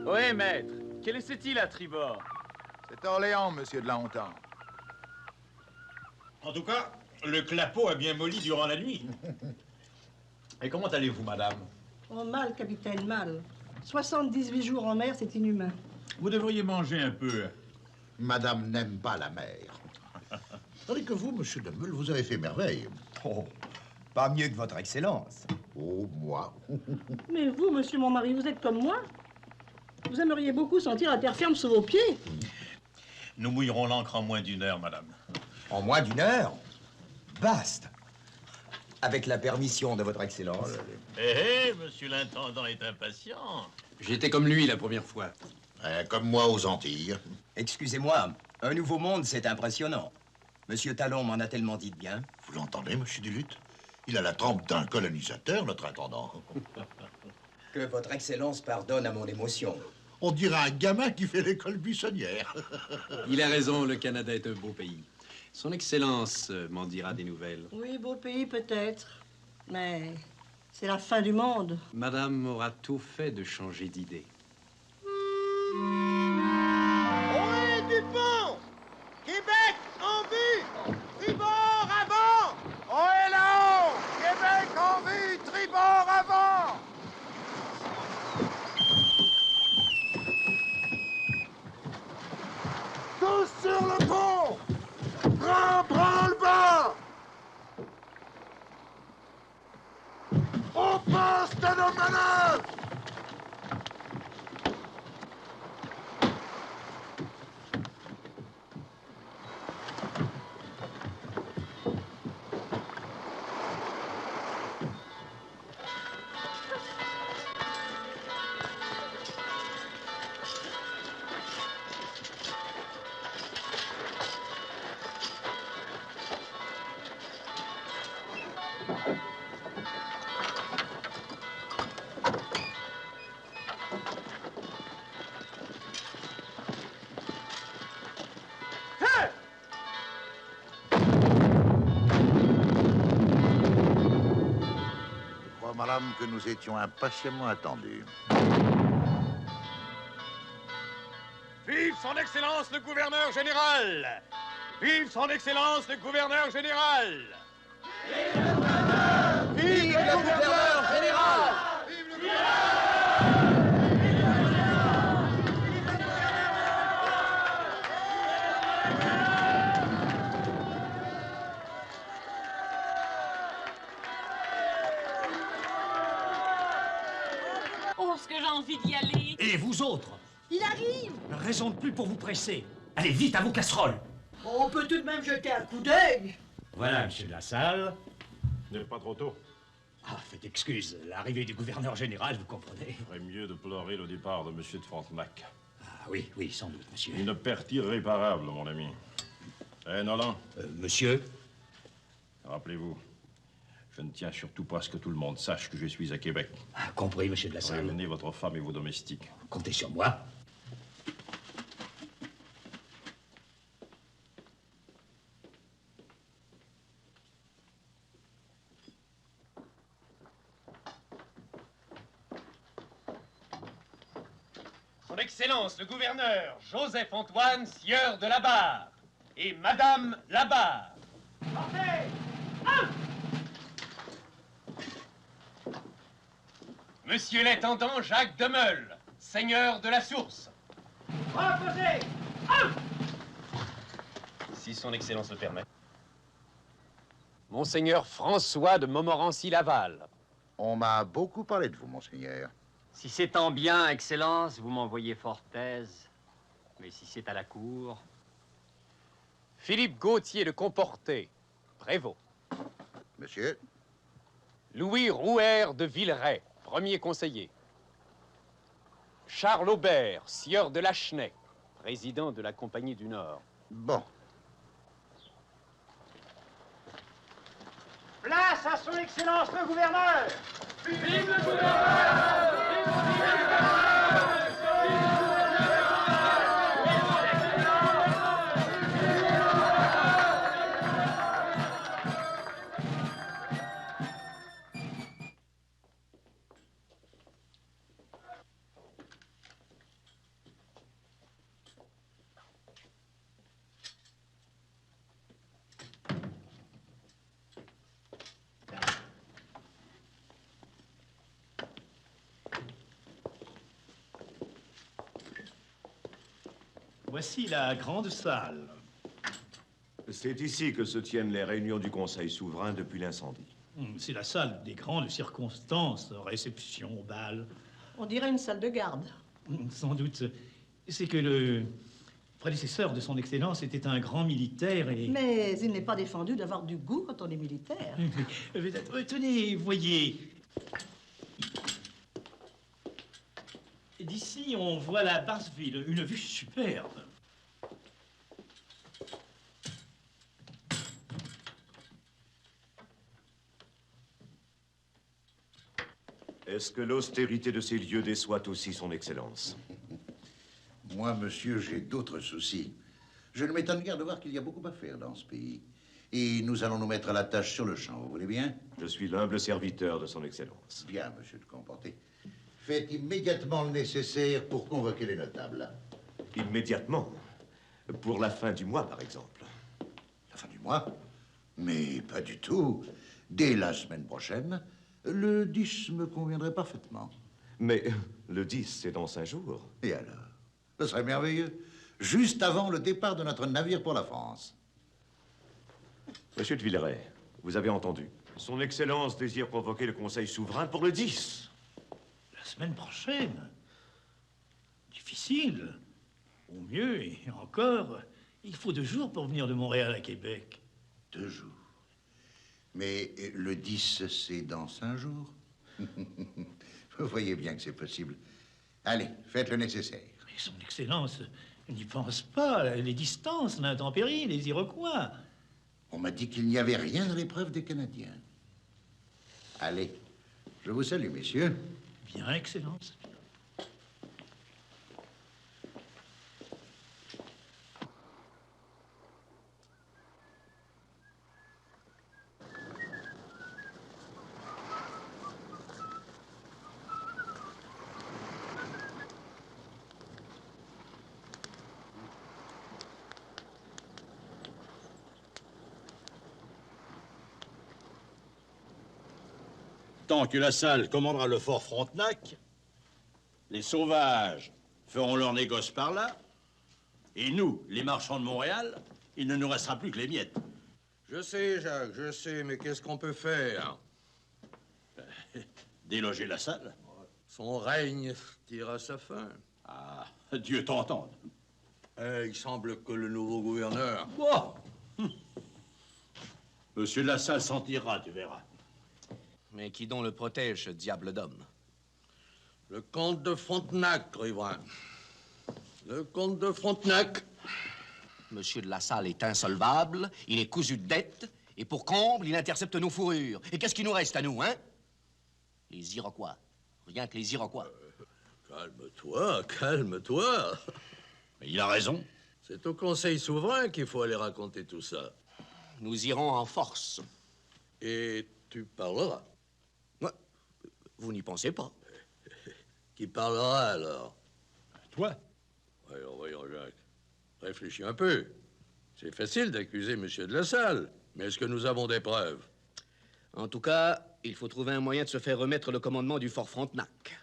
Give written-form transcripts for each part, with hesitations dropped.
Ohé, maître, quel est-il à tribord? C'est Orléans, monsieur de la Hontan. En tout cas, le clapot a bien molli durant la nuit. Et comment allez-vous, madame? Oh, mal, capitaine, mal. 78 jours en mer, c'est inhumain. Vous devriez manger un peu. Madame n'aime pas la mer. Tandis que vous, monsieur de Meule, vous avez fait merveille. Oh, pas mieux que votre excellence. Oh, moi. Mais vous, monsieur mon mari, vous êtes comme moi. Vous aimeriez beaucoup sentir la terre ferme sous vos pieds. Nous mouillerons l'ancre en moins d'une heure, madame. En moins d'une heure? Basta. Avec la permission de votre excellence. Eh, monsieur l'intendant est impatient. J'étais comme lui la première fois. Comme moi aux Antilles. Excusez-moi, un nouveau monde, c'est impressionnant. Monsieur Talon m'en a tellement dit de bien. Vous l'entendez, monsieur Duluth? Il a la trempe d'un colonisateur, notre intendant. Que votre excellence pardonne à mon émotion. On dirait un gamin qui fait l'école buissonnière. Il a raison, le Canada est un beau pays. Son Excellence m'en dira des nouvelles. Oui, beau pays peut-être, mais c'est la fin du monde. Madame aura tout fait de changer d'idée. Ohé, Dupont! Québec en vue! Tribord avant! Ohé là-haut! Québec en vue! Tribord avant! Tous sur le pont! Branle-bas! Au poste de manœuvre! Madame, que nous étions impatiemment attendus. Vive son Excellence le gouverneur général! Vive son Excellence le gouverneur général! Vive le gouverneur général! Oh, ce que j'ai envie d'y aller. Et vous autres? Il arrive! Raison de plus pour vous presser. Allez vite à vos casseroles. On peut tout de même jeter un coup d'œil. Voilà, monsieur de la Salle. N'est pas trop tôt. Ah, faites excuse, l'arrivée du gouverneur général, vous comprenez. Il ferait mieux de pleurer le départ de monsieur de Frontenac. Ah oui, oui, sans doute, monsieur. Une perte irréparable, mon ami. Eh, Nolan? Monsieur? Rappelez-vous, je ne tiens surtout pas à ce que tout le monde sache que je suis à Québec. Ah, compris, monsieur de la Salle. Ramenez votre femme et vos domestiques. Comptez sur moi. Son Excellence le gouverneur Joseph-Antoine, sieur de la Barre, et Madame la Barre. Monsieur l'intendant Jacques de Meule, seigneur de la Source. Si son Excellence le permet. Monseigneur François de Montmorency-Laval. On m'a beaucoup parlé de vous, monseigneur. Si c'est en bien, Excellence, vous m'envoyez fort aise. Mais si c'est à la cour... Philippe Gauthier de Comporté, prévôt. Monsieur? Louis Rouher de Villeray, premier conseiller. Charles Aubert, sieur de Lachenay, président de la Compagnie du Nord. Bon. Place à son Excellence le gouverneur! Vive le gouverneur! voici la grande salle. C'est ici que se tiennent les réunions du Conseil souverain depuis l'incendie. C'est la salle des grandes circonstances, réception, bal. On dirait une salle de garde. Sans doute. C'est que le prédécesseur de son Excellence était un grand militaire et... Mais il n'est pas défendu d'avoir du goût quand on est militaire. Tenez, voyez. D'ici, on voit la Basse-Ville, une vue superbe. Est-ce que l'austérité de ces lieux déçoit aussi son Excellence? Moi, monsieur, j'ai d'autres soucis. Je ne m'étonne guère de voir qu'il y a beaucoup à faire dans ce pays. Et nous allons nous mettre à la tâche sur le champ, vous voulez bien? Je suis l'humble serviteur de son Excellence. Bien, monsieur de Comporté. Faites immédiatement le nécessaire pour convoquer les notables. Immédiatement? Pour la fin du mois, par exemple. La fin du mois? Mais pas du tout. Dès la semaine prochaine, le 10 me conviendrait parfaitement. Mais le 10, c'est dans 5 jours. Et alors? Ce serait merveilleux. Juste avant le départ de notre navire pour la France. Monsieur de Villeray, vous avez entendu. Son Excellence désire convoquer le Conseil souverain pour le 10. La semaine prochaine? Difficile. Au mieux, et encore, il faut 2 jours pour venir de Montréal à Québec. 2 jours. Mais le 10, c'est dans 5 jours. Vous voyez bien que c'est possible. Allez, faites le nécessaire. Mais son Excellence n'y pense pas. Les distances, l'intempérie, les Iroquois. On m'a dit qu'il n'y avait rien dans l'épreuve des Canadiens. Allez, je vous salue, messieurs. Bien, Excellence. Tant que la salle commandera le fort Frontenac, les sauvages feront leur négoce par là, et nous, les marchands de Montréal, il ne nous restera plus que les miettes. Je sais, Jacques, je sais, mais qu'est-ce qu'on peut faire? Déloger la salle. Son règne tire à sa fin. Ah, Dieu t'entende. Il semble que le nouveau gouverneur... Oh. Monsieur de la Salle s'en tirera, tu verras. Mais qui donc le protège, ce diable d'homme? Le comte de Frontenac, riverain. Le comte de Frontenac. Monsieur de la Salle est insolvable, il est cousu de dettes, et pour comble, il intercepte nos fourrures. Et qu'est-ce qui nous reste à nous, hein? Les Iroquois. Rien que les Iroquois. Calme-toi, calme-toi. Mais il a raison. C'est au Conseil souverain qu'il faut aller raconter tout ça. Nous irons en force. Et tu parleras. Ouais. Vous n'y pensez pas. Qui parlera, alors? Toi? Voyons, Jacques. Réfléchis un peu. C'est facile d'accuser Monsieur de la Salle, mais est-ce que nous avons des preuves? En tout cas, il faut trouver un moyen de se faire remettre le commandement du fort Frontenac.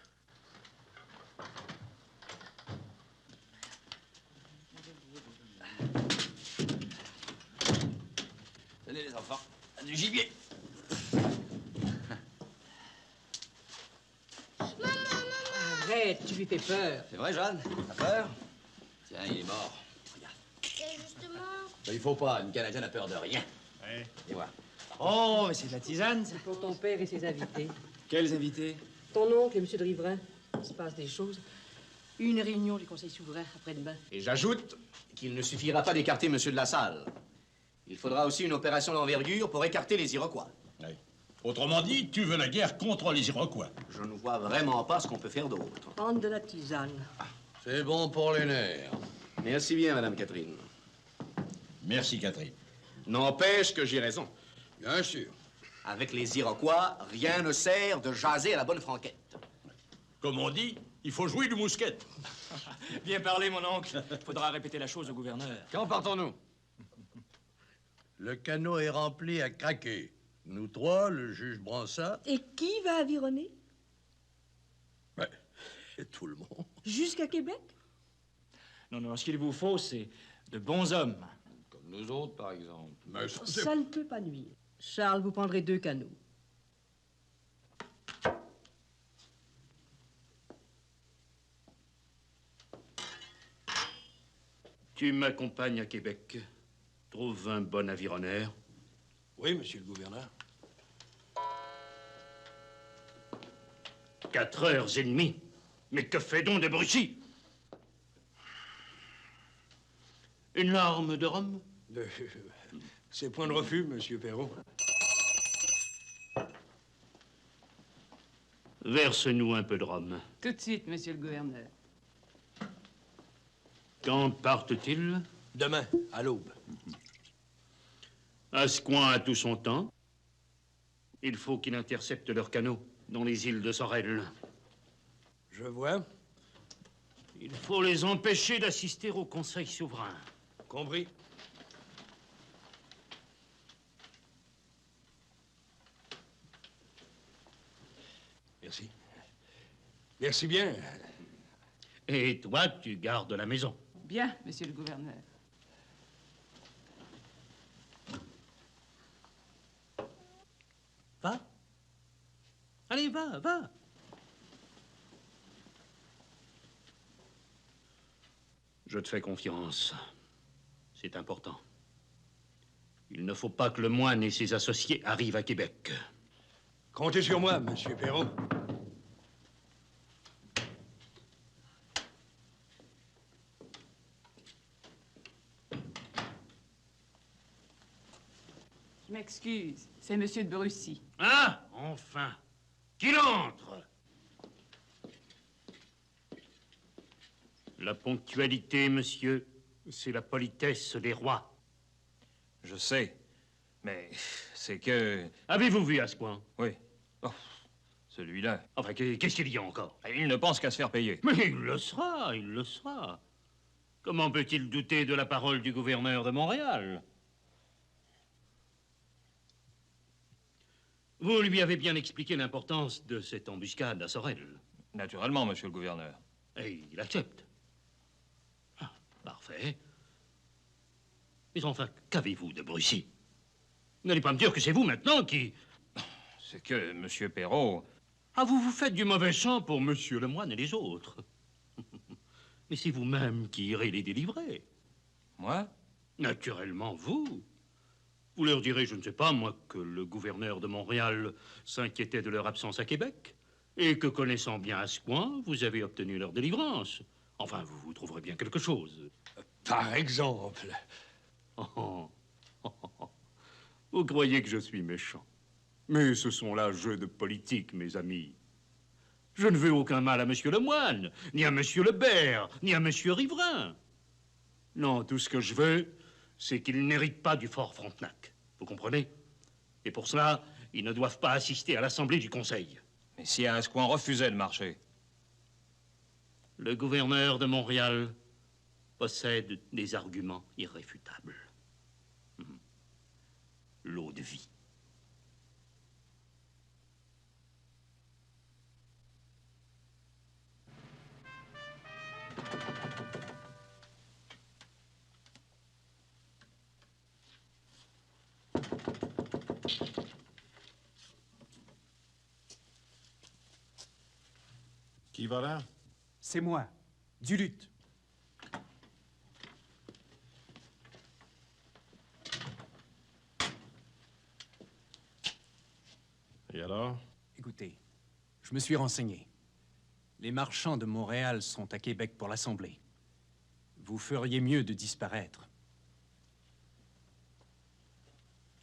Tenez les enfants, du gibier. Arrête, tu lui fais peur. C'est vrai, Jeanne? T'as peur? Tiens, il est mort. Regarde. Et justement... Il faut pas, une Canadienne n'a peur de rien. Ouais. Et voilà. Oh, mais c'est de la tisane. C'est pour ton père et ses invités. Quels invités? Ton oncle et M. de Riverain. Il se passe des choses. Une réunion du Conseil souverain après-demain. Et j'ajoute qu'il ne suffira pas d'écarter Monsieur de la Salle. Il faudra aussi une opération d'envergure pour écarter les Iroquois. Oui. Autrement dit, tu veux la guerre contre les Iroquois. Je ne vois vraiment pas ce qu'on peut faire d'autre. Prendre de la tisane. C'est bon pour les nerfs. Merci bien, Madame Catherine. Merci, Catherine. N'empêche que j'ai raison. Bien sûr. Avec les Iroquois, rien ne sert de jaser à la bonne franquette. Comme on dit, il faut jouer du mousquet. Bien parlé, mon oncle. Faudra répéter la chose au gouverneur. Quand partons-nous? Le canot est rempli à craquer. Nous trois, le juge Bransat... Et qui va avironner? Et tout le monde. Jusqu'à Québec? Non, non, ce qu'il vous faut, c'est de bons hommes. Comme nous autres, par exemple. Mais ça, c'est... Ça ne peut pas nuire. Charles, vous prendrez 2 canots. Tu m'accompagnes à Québec. Trouve un bon avironnaire. Oui, monsieur le gouverneur. 4h30. Mais que fait donc de Brucy? Une larme de rhum? C'est point de refus, monsieur Perrault. Verse-nous un peu de rhum. Tout de suite, monsieur le gouverneur. Quand partent-ils? Demain, à l'aube. Ascoin a tout son temps. Il faut qu'il intercepte leurs canaux dans les îles de Sorel. Je vois. Il faut les empêcher d'assister au Conseil souverain. Compris. Merci. Merci bien. Et toi, tu gardes la maison. Bien, monsieur le gouverneur. Va. Allez, va, va. Je te fais confiance. C'est important. Il ne faut pas que le moine et ses associés arrivent à Québec. Comptez sur moi, monsieur Perrault. Je m'excuse, c'est monsieur de Brucy. Ah, enfin. Qu'il entre. La ponctualité, monsieur, c'est la politesse des rois. Je sais, mais c'est que... Avez-vous vu Ascoin? Oui. Oh, celui-là. Enfin, qu'est-ce qu'il y a encore? Il ne pense qu'à se faire payer. Mais il le sera, il le sera. Comment peut-il douter de la parole du gouverneur de Montréal? Vous lui avez bien expliqué l'importance de cette embuscade à Sorel. Naturellement, monsieur le gouverneur. Et il accepte. Ah, parfait. Mais enfin, qu'avez-vous de Brucy? N'allez pas me dire que c'est vous maintenant qui... C'est que, monsieur Perrault... Ah, vous vous faites du mauvais sang pour monsieur le moine et les autres. Mais c'est vous-même qui irez les délivrer. Moi? Naturellement, vous. Vous leur direz, je ne sais pas, moi, que le gouverneur de Montréal s'inquiétait de leur absence à Québec et que, connaissant bien Ascoin, vous avez obtenu leur délivrance. Enfin, vous trouverez bien quelque chose. Par exemple. Vous croyez que je suis méchant. Mais ce sont là jeux de politique, mes amis. Je ne veux aucun mal à monsieur le moine, ni à monsieur le Bert, ni à monsieur Riverain. Non, tout ce que je veux, c'est qu'ils n'héritent pas du fort Frontenac. Vous comprenez? Et pour cela, ils ne doivent pas assister à l'assemblée du Conseil. Mais si Ascoin refusait de marcher? Le gouverneur de Montréal possède des arguments irréfutables. L'eau de vie. Qui va là? C'est moi, Duluth. Et alors? Écoutez, je me suis renseigné. Les marchands de Montréal sont à Québec pour l'Assemblée. Vous feriez mieux de disparaître.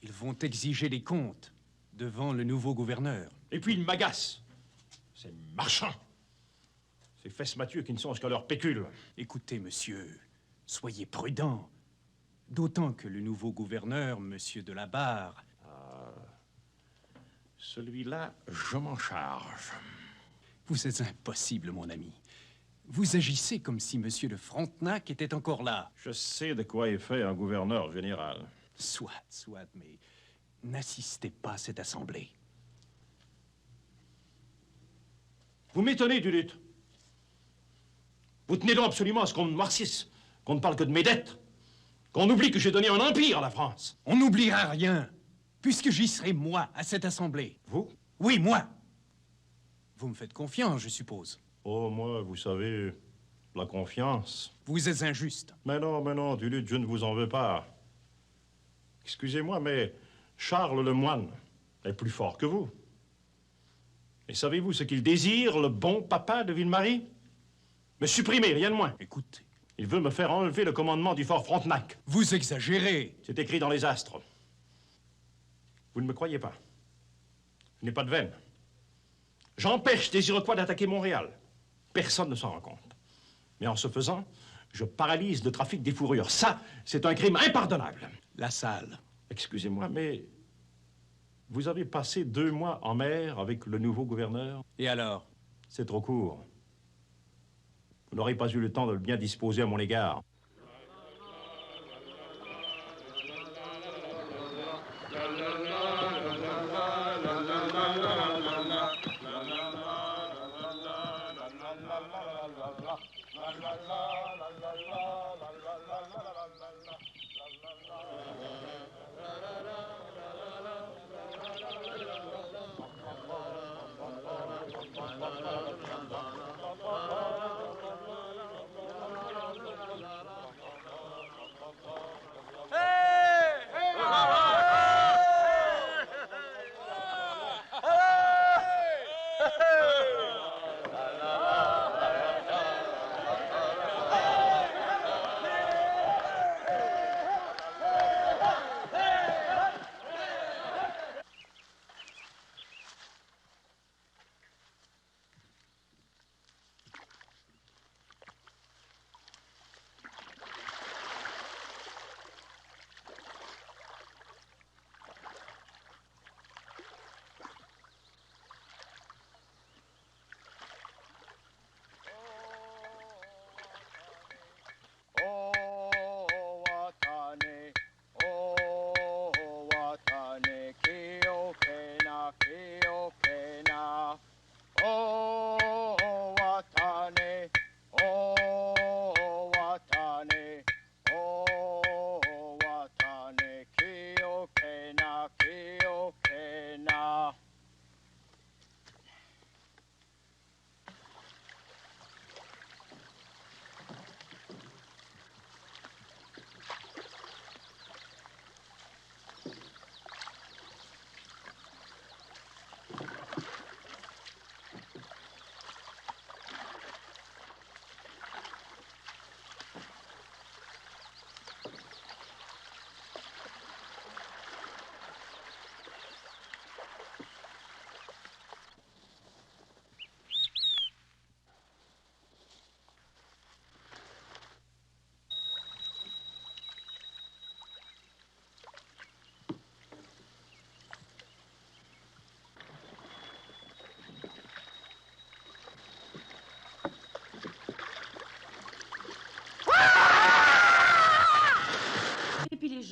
Ils vont exiger des comptes devant le nouveau gouverneur. Et puis ils m'agacent. Ces marchands. Ces fesses Mathieu qui ne songent qu'à leur pécule. Écoutez, monsieur, soyez prudent. D'autant que le nouveau gouverneur, monsieur de la Barre... Celui-là, je m'en charge. Vous êtes impossible, mon ami. Vous agissez comme si monsieur de Frontenac était encore là. Je sais de quoi est fait un gouverneur général. Soit, mais n'assistez pas à cette assemblée. Vous m'étonnez, Duluth. Vous tenez donc absolument à ce qu'on me noircisse. qu'on ne parle que de mes dettes, qu'on oublie que j'ai donné un empire à la France. On n'oubliera rien, puisque j'y serai, moi, à cette assemblée. Vous? Oui, moi. Vous me faites confiance, je suppose. Oh, moi, vous savez, la confiance... Vous êtes injuste. Mais non, du lutte, je ne vous en veux pas. Excusez-moi, mais Charles le moine est plus fort que vous. Et savez-vous ce qu'il désire, le bon papa de Ville-Marie? Me supprimer, rien de moins. Écoutez. Il veut me faire enlever le commandement du fort Frontenac. Vous exagérez. C'est écrit dans les astres. Vous ne me croyez pas. Je n'ai pas de veine. J'empêche des Iroquois d'attaquer Montréal. Personne ne s'en rend compte. Mais en ce faisant, je paralyse le trafic des fourrures. Ça, c'est un crime impardonnable. La Salle. Excusez-moi, mais vous avez passé 2 mois en mer avec le nouveau gouverneur. Et alors? C'est trop court. Vous n'aurez pas eu le temps de le bien disposer à mon égard.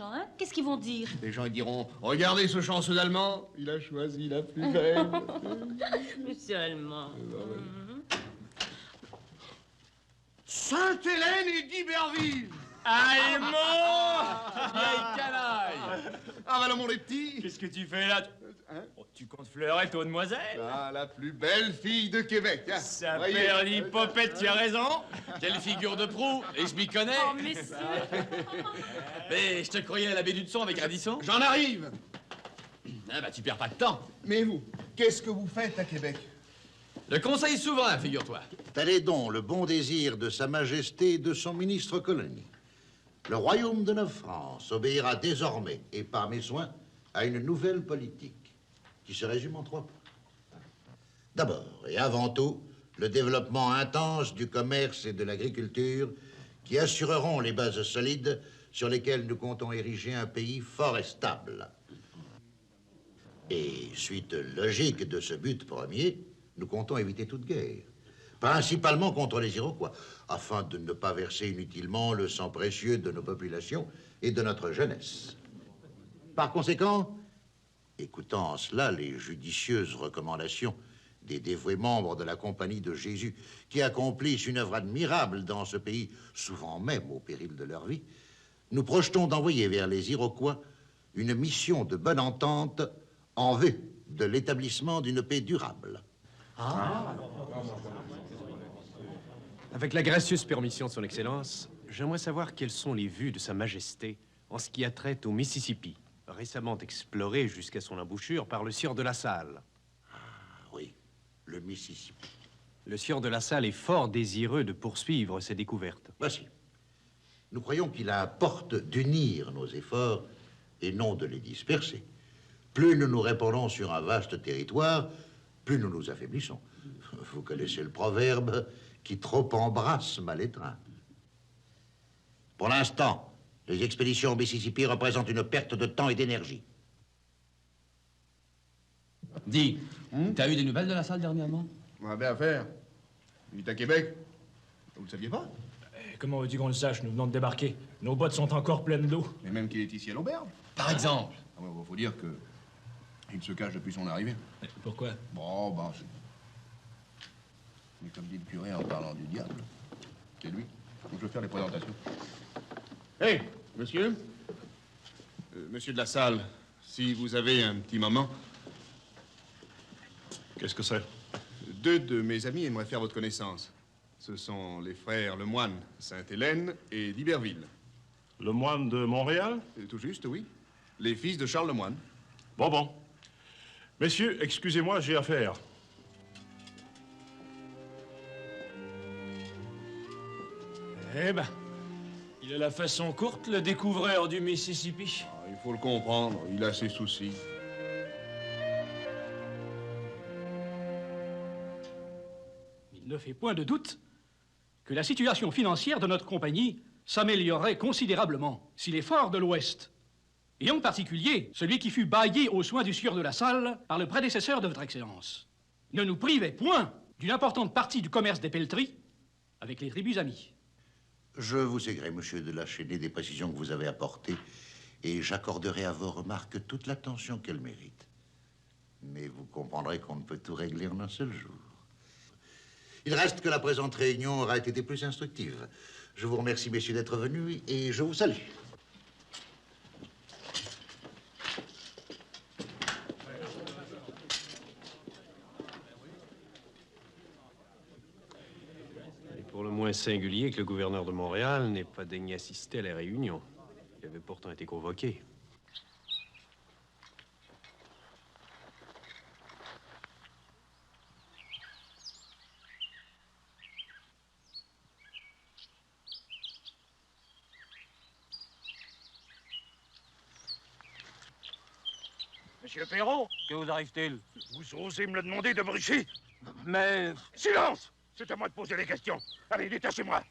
Hein? Qu'est-ce qu'ils vont dire? Les gens ils diront, regardez ce chanceux d'Allemand, il a choisi la plus belle. Monsieur Allemand. Sainte-Hélène et d'Iberville. Allemand! Vieille canaille! Ah, bah, mon les petits. Qu'est-ce que tu fais là? Oh, tu comptes fleurer, toi, demoiselle? Ah, la plus belle fille de Québec. Hein. Ça perd l'hypopète, tu as raison. Quelle figure de proue, et je m'y connais. Oh, messieurs. Mais je te croyais à la baie du Son avec Radisson. J'en arrive. Ah bah tu perds pas de temps. Mais vous, qu'est-ce que vous faites à Québec? Le Conseil souverain, figure-toi. Tel est donc le bon désir de Sa Majesté et de son ministre colonie. Le royaume de Neuf-France obéira désormais, et par mes soins, à une nouvelle politique qui se résume en 3 points. D'abord et avant tout, le développement intense du commerce et de l'agriculture qui assureront les bases solides sur lesquelles nous comptons ériger un pays fort et stable. Et suite logique de ce but premier, nous comptons éviter toute guerre, principalement contre les Iroquois, afin de ne pas verser inutilement le sang précieux de nos populations et de notre jeunesse. Par conséquent, écoutant en cela les judicieuses recommandations des dévoués membres de la Compagnie de Jésus qui accomplissent une œuvre admirable dans ce pays, souvent même au péril de leur vie, nous projetons d'envoyer vers les Iroquois une mission de bonne entente en vue de l'établissement d'une paix durable. Avec la gracieuse permission de son Excellence, j'aimerais savoir quelles sont les vues de Sa Majesté en ce qui a trait au Mississippi, récemment exploré jusqu'à son embouchure par le sieur de La Salle. Oui, le Mississippi. Le sieur de La Salle est fort désireux de poursuivre ses découvertes. Voici. Nous croyons qu'il importe d'unir nos efforts et non de les disperser. Plus nous nous répandons sur un vaste territoire, plus nous nous affaiblissons. Vous connaissez le proverbe qui trop embrasse mal étreint. Pour l'instant, les expéditions au Mississippi représentent une perte de temps et d'énergie. Dis, t'as eu des nouvelles de La Salle dernièrement? On a bien à faire. Il est à Québec. Vous le saviez pas? Comment veux-tu qu'on le sache? Nous venons de débarquer. Nos bottes sont encore pleines d'eau. Mais même qu'il est ici à l'auberge. Par exemple? Ah ouais, faut dire que il se cache depuis son arrivée. Pourquoi? Bon, ben, mais comme dit le curé en parlant du diable, c'est lui. Donc je vais faire les présentations. Hé, monsieur. Monsieur de La Salle, si vous avez un petit moment. Qu'est-ce que c'est? 2 de mes amis aimeraient faire votre connaissance. Ce sont les frères Lemoine, Sainte-Hélène et d'Iberville. Lemoine de Montréal? Tout juste, oui. Les fils de Charles Lemoine. Bon. Messieurs, excusez-moi, j'ai affaire. Eh ben, il a la façon courte, le découvreur du Mississippi. Ah, il faut le comprendre, il a ses soucis. Il ne fait point de doute que la situation financière de notre compagnie s'améliorerait considérablement si les forts de l'Ouest, et en particulier celui qui fut baillé aux soins du sieur de La Salle par le prédécesseur de votre Excellence, ne nous privait point d'une importante partie du commerce des pelleteries avec les tribus amies. Je vous égré, monsieur de La Chesnée, des précisions que vous avez apportées, et j'accorderai à vos remarques toute l'attention qu'elles méritent. Mais vous comprendrez qu'on ne peut tout régler en un seul jour. Il reste que la présente réunion aura été plus instructive. Je vous remercie, messieurs, d'être venus, et je vous salue. Pour le moins singulier que le gouverneur de Montréal n'ait pas daigné assister à la réunion. Il avait pourtant été convoqué. Monsieur Perrault, Que vous arrive-t-il? vous osez me le demander de Brichy? Mais... Silence! C'est à moi de poser les questions. Allez, détachez-moi.